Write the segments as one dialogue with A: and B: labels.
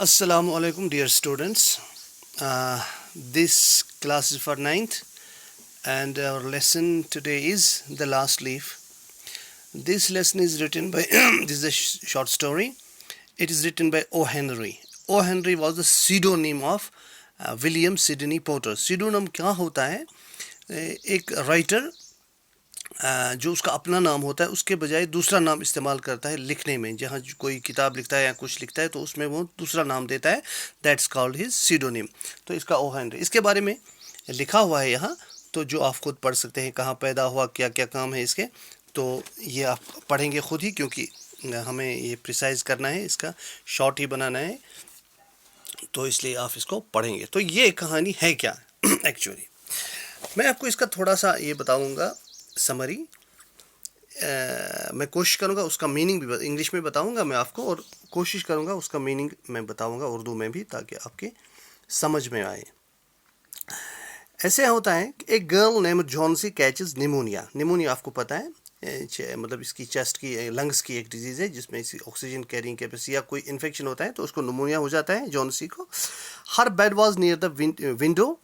A: Assalamu alaikum, dear students. This class is for ninth, and our lesson today is The Last Leaf. This lesson is written by, this is a short story. It is written by O. Henry. O. Henry was the pseudonym of William Sidney Porter. Pseudonym क्या होता है? एक writer जो उसका अपना नाम होता है उसके बजाय दूसरा नाम इस्तेमाल करता है लिखने में. जहाँ कोई किताब लिखता है या कुछ लिखता है तो उसमें वो दूसरा नाम देता है. That's called his pseudonym. तो इसका ओ हेनरी, इसके बारे में लिखा हुआ है यहाँ, तो जो आप खुद पढ़ सकते हैं. कहाँ पैदा हुआ, क्या क्या काम है इसके, तो ये आप पढ़ेंगे खुद ही, क्योंकि हमें ये प्रिसाइज करना है, इसका शॉर्ट ही बनाना है, तो इसलिए आप इसको पढ़ेंगे. तो ये कहानी है क्या एक्चुअली. मैं आपको इसका थोड़ा सा ये बताऊँगा समरी. मैं कोशिश करूँगा उसका मीनिंग भी इंग्लिश में बताऊँगा मैं आपको, और कोशिश करूँगा उसका मीनिंग मैं बताऊँगा उर्दू में भी, ताकि आपके समझ में आए. ऐसे होता है कि एक girl name Johnsy catches pneumonia. Pneumonia आपको पता है, मतलब इसकी चेस्ट की, लंग्स की एक डिजीज़ है जिसमें इसी ऑक्सीजन कैरिंग कैपेसिटी या कोई इन्फेक्शन होता है, तो उसको निमोनिया हो जाता है जॉन्सी को. Her bed was near the window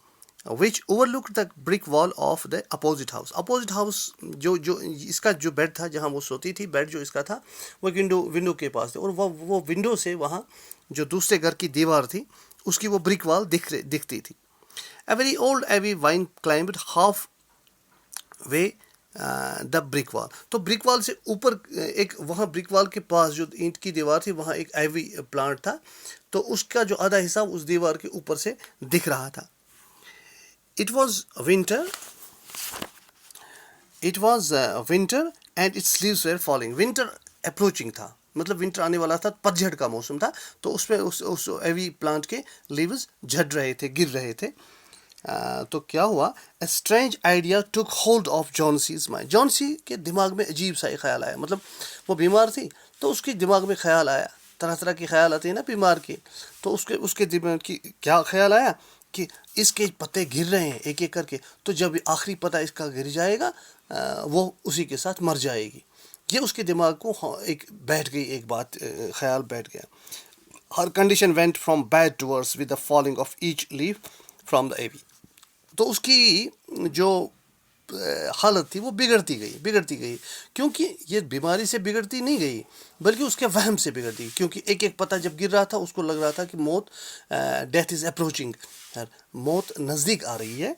A: which overlooked the brick wall of the opposite house. opposite house जो इसका जो बेड था, जहाँ वो सोती थी, बेड जो इसका था वो विंडो के पास था, और वो विंडो से वहाँ जो दूसरे घर की दीवार थी उसकी वो ब्रिक वॉल दिखती थी. A very old heavy vine climbed half way the brick wall. तो ब्रिक वॉल से ऊपर एक, वहाँ ब्रिक वॉल के पास जो ईंट की दीवार थी वहाँ एक हेवी प्लांट था, तो उसका जो आधा हिस्सा उस दीवार के ऊपर से दिख रहा था. It was winter. It was winter and its leaves were falling. Winter approaching था, मतलब विंटर आने वाला था, पतझड़ का मौसम था, तो उसमें उस एवी प्लांट के लीव्स झड़ रहे थे, गिर रहे थे. तो क्या हुआ? A strange idea took hold of Johnson's mind. Johnsy के दिमाग में अजीब सा एक ख्याल आया. मतलब वो बीमार थी तो उसके दिमाग में ख्याल आया, तरह तरह के ख्याल आते हैं ना बीमार के, तो उसके दिमाग की क्या ख्याल आया कि इसके पत्ते गिर रहे हैं एक एक करके, तो जब आखिरी पत्ता इसका गिर जाएगा वो उसी के साथ मर जाएगी. ये उसके दिमाग को एक बैठ गई, एक बात ख्याल बैठ गया. Her condition went from bad to worse with the falling of each leaf from the ivy. तो उसकी जो हालत थी वो बिगड़ती गई, क्योंकि ये बीमारी से बिगड़ती नहीं गई बल्कि उसके वहम से बिगड़ती, क्योंकि एक एक पत्ता जब गिर रहा था उसको लग रहा था कि मौत, डेथ इज़ अप्रोचिंग, मौत नज़दीक आ रही है.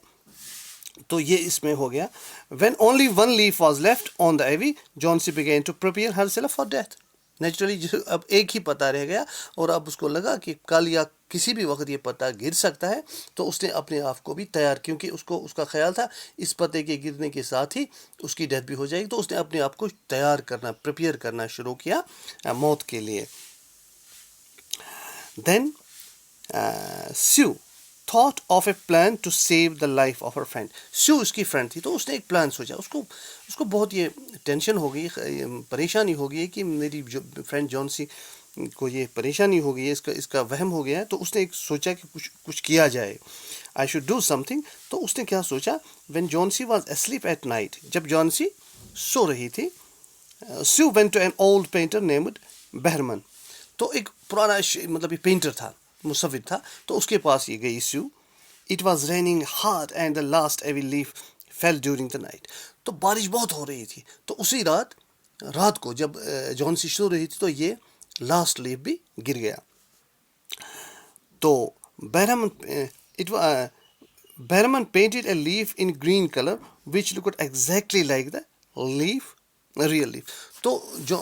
A: तो ये इसमें हो गया. When only one leaf was left on the ivy, Johnsy began to prepare herself for death. Naturally अब एक ही पत्ता रह गया, और अब उसको लगा कि कल या किसी भी वक्त ये पत्ता गिर सकता है, तो उसने अपने आप को भी तैयार, क्योंकि उसका ख्याल था इस पत्ते के गिरने के साथ ही उसकी डेथ भी हो जाएगी, तो उसने अपने आप को तैयार करना, प्रिपेयर करना शुरू किया मौत के लिए. Then Sue thought of a plan to save the life of her friend. Sue उसकी फ्रेंड थी, तो उसने एक प्लान सोचा. उसको बहुत ये टेंशन हो गई, परेशानी हो गई कि मेरी जो फ्रेंड जॉन्सी को ये परेशानी हो गई है, इसका वहम हो गया है, तो उसने एक सोचा कि कुछ किया जाए. I should do something. तो उसने क्या सोचा? When Johnsy was asleep at night, जब जॉन्सी सो रही थी, Sue went to an old painter named Behrman. तो एक पुराना मतलब ये पेंटर था, मुसविर था, तो उसके पास ये गई Sue. It was raining hard and the last heavy leaf fell during the night. तो बारिश बहुत हो रही थी, तो उसी रात को जब जॉन्सी सो रही थी तो ये लास्ट लीफ भी गिर गया. तो Behrman painted a leaf in green color which looked exactly like the leaf, real leaf. तो जो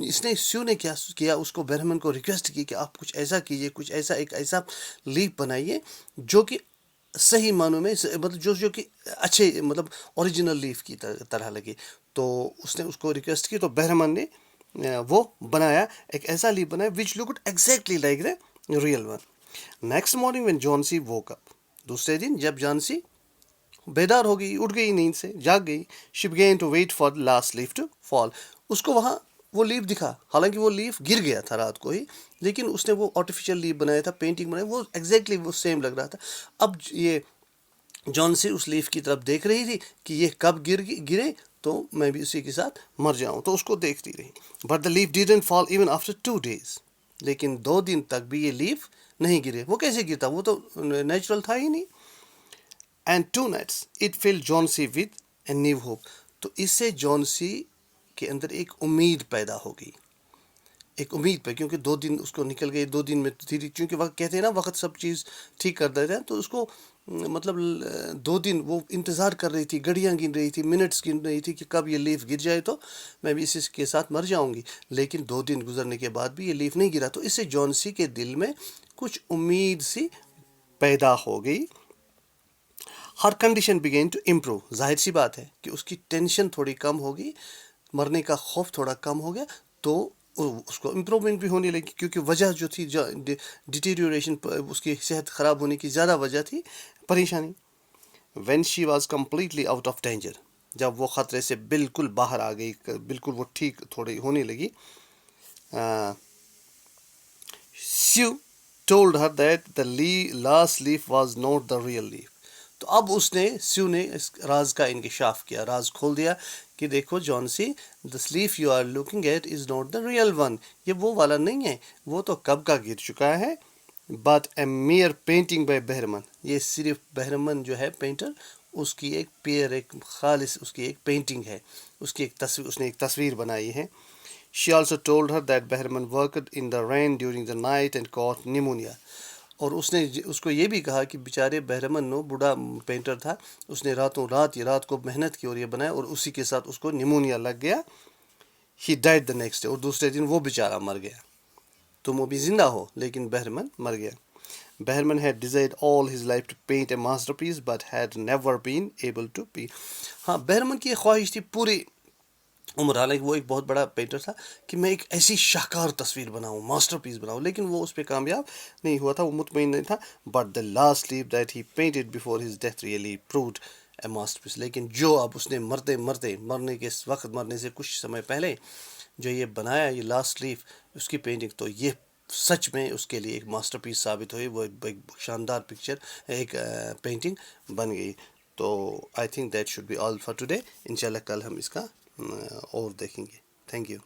A: इसने Sue ने क्या किया, उसको बेरमन को रिक्वेस्ट की कि आप कुछ ऐसा कीजिए, कुछ ऐसा एक ऐसा लीफ बनाइए जो कि सही मानों में, मतलब जो कि अच्छे, मतलब ओरिजिनल लीफ की तरह लगे. तो उसने उसको रिक्वेस्ट की, तो बेरमन ने वो बनाया, एक ऐसा लीफ बनाया which looked exactly like the real one. Next morning when Johnsy woke up, दूसरे दिन जब जॉन्सी बेदार हो गई, उठ गई, नींद से जाग गई, she began to wait for the last leaf to fall. उसको वहाँ वो लीफ दिखा, हालांकि वो लीफ गिर गया था रात को ही, लेकिन उसने वो आर्टिफिशियल लीफ बनाया था, पेंटिंग बनाई, वो एग्जैक्टली वो सेम लग रहा था. अब ये जॉन्सी उस लीफ की तरफ देख रही थी कि ये कब गिरे तो मैं भी उसी के साथ मर जाऊं, तो उसको देखती रही. But the leaf didn't fall even after 2 days. لیکن 2 دن تک بھی یہ لیف نہیں گرے. وہ کیسے گرتا؟ وہ تو نیچرل تھا ہی نہیں. And 2 nights it filled Johnsy with a new hope. تو اس سے جان سی کے اندر ایک امید پیدا ہو گئی، ایک امید پہ، کیونکہ 2 دن اس کو نکل گئے. 2 دن میں دھیرے، چونکہ وقت کہتے ہیں نا وقت سب چیز ٹھیک کر دیتا ہے، تو اس کو مطلب 2 دن وہ انتظار کر رہی تھی، گھڑیاں گن رہی تھی، منٹس گن رہی تھی کہ کب یہ لیف گر جائے تو میں بھی اس کے ساتھ مر جاؤں گی. لیکن 2 دن گزرنے کے بعد بھی یہ لیف نہیں گرا. تو اس سے جان سی کے دل میں کچھ امید سی پیدا ہو گئی. ہر کنڈیشن بگین ٹو امپروو. ظاہر سی بات ہے کہ اس کی ٹینشن تھوڑی کم ہوگی، مرنے کا خوف تھوڑا کم ہو گیا، تو اس کو امپرومنٹ بھی ہونے لگی، کیونکہ وجہ جو تھی ڈیٹیریوریشن، اس کی صحت خراب ہونے کی زیادہ وجہ تھی پریشانی. When she was completely out of danger. جب وہ خطرے سے بالکل باہر آ گئی، بالکل وہ ٹھیک تھوڑی ہونے لگی، Sue told her that the last leaf was not the real leaf. تو اب سیو نے اس راز کا انکشاف کیا، راز کھول دیا کہ دیکھو Johnsy, the leaf you are looking at is not the real one. یہ وہ والا نہیں ہے، وہ تو کب کا گر چکا ہے. But a mere painting by Behrman. یہ صرف بہرمن جو ہے پینٹر، اس کی ایک خالص اس کی ایک پینٹنگ ہے، اس کی ایک تصویر، اس نے ایک تصویر بنائی ہے. She also told her that Behrman worked in the rain during the night and caught pneumonia. اور اس کو یہ بھی کہا کہ بیچارے بہرمن بوڑھا پینٹر تھا، اس نے رات کو محنت کی اور یہ بنایا، اور اسی کے ساتھ اس کو نیمونیا لگ گیا. He died the next day. اور دوسرے دن وہ بیچارہ مر گیا. تم ابھی زندہ ہو لیکن بہرمن مر گیا. Behrman had desired all his life to paint a masterpiece but had never been able to paint. ہاں، بہرمن کی خواہش تھی پوری عمر، حالانکہ وہ ایک بہت بڑا پینٹر تھا، کہ میں ایک ایسی شاہکار تصویر بناؤں، ماسٹر پیس بناؤں، لیکن وہ اس پہ کامیاب نہیں ہوا تھا، وہ مطمئن نہیں تھا. But the last leaf that he painted before his death really proved a masterpiece. لیکن جو اب اس نے مرنے کے وقت، مرنے سے کچھ سمے پہلے جو یہ بنایا، یہ لاسٹ لیف، اس کی پینٹنگ، تو یہ سچ میں اس کے لیے ایک ماسٹر پیس ثابت ہوئی. وہ ایک شاندار پکچر، ایک پینٹنگ بن گئی. تو I think that should be all for today. انشاءاللہ کل ہم اس کا اور دیکھیں گے. Thank you.